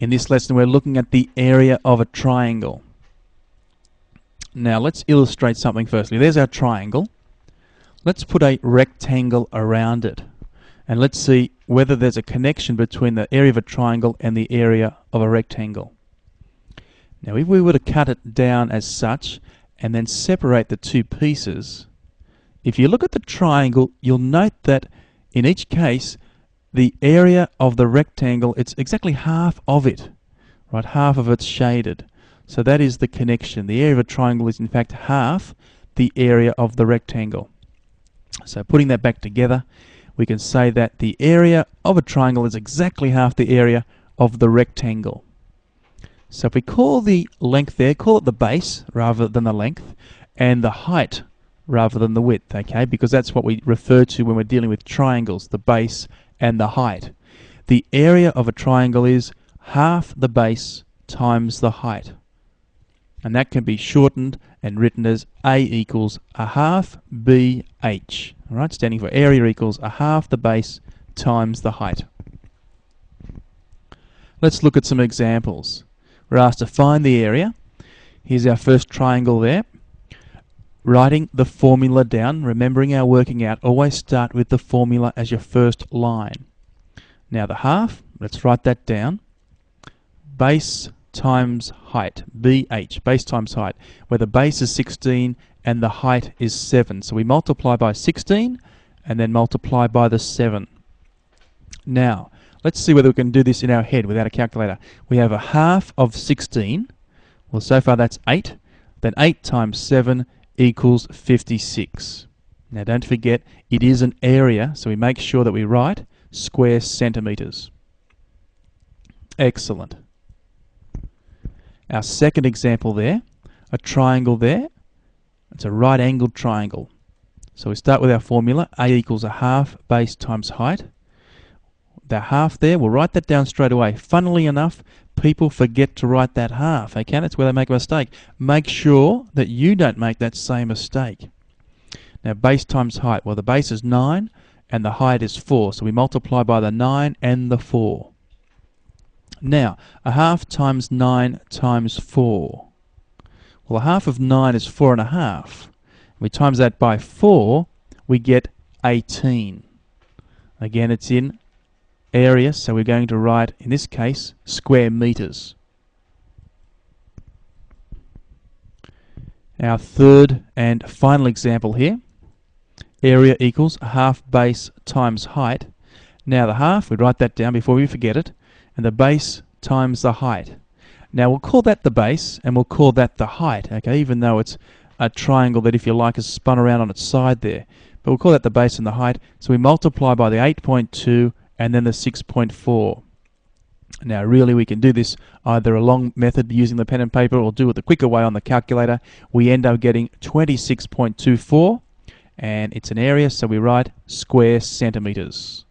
In this lesson we're looking at the area of a triangle. Now let's illustrate something firstly. There's our triangle. Let's put a rectangle around it. And let's see whether there's a connection between the area of a triangle and the area of a rectangle. Now if we were to cut it down as such and then separate the two pieces, if you look at the triangle, you'll note that in each case the area of the rectangle, it's exactly half of it, right? Half of it's shaded. So that is the connection. The area of a triangle is in fact half the area of the rectangle. So putting that back together, we can say that the area of a triangle is exactly half the area of the rectangle. So if we call the length there, call it the base rather than the length, and the height rather than the width, okay? Because that's what we refer to when we're dealing with triangles, the base and the height. The area of a triangle is half the base times the height. And that can be shortened and written as A equals a half BH, all right, standing for area equals a half the base times the height. Let's look at some examples. We're asked to find the area. Here's our first triangle there. Writing the formula down, remembering our working out, always start with the formula as your first line. Now the half, let's write that down. Base times height, BH, base times height, where the base is 16 and the height is 7. So we multiply by 16 and then multiply by the 7. Now, let's see whether we can do this in our head without a calculator. We have a half of 16. Well, so far that's 8. Then 8 times 7 equals 56. Now don't forget, it is an area, so we make sure that we write square centimeters. Excellent. Our second example there, a triangle there. It's a right-angled triangle. So we start with our formula, A equals a half base times height. The half there, we'll write that down straight away. Funnily enough, people forget to write that half, okay? That's where they make a mistake. Make sure that you don't make that same mistake. Now base times height, well the base is 9 and the height is 4, so we multiply by the 9 and the 4. Now, a half times 9 times 4. Well, a half of 9 is 4.5. We times that by 4, we get 18. Again, it's in area, so we're going to write, in this case, square meters. Our third and final example here. Area equals a half base times height. Now the half, we write that down before we forget it, and the base times the height. Now we'll call that the base and we'll call that the height, okay, even though it's a triangle that, if you like, is spun around on its side there. But we'll call that the base and the height, so we multiply by the 8.2 and then the 6.4. Now really we can do this either a long method using the pen and paper or do it the quicker way on the calculator. We end up getting 26.24, and it's an area, so we write square centimeters.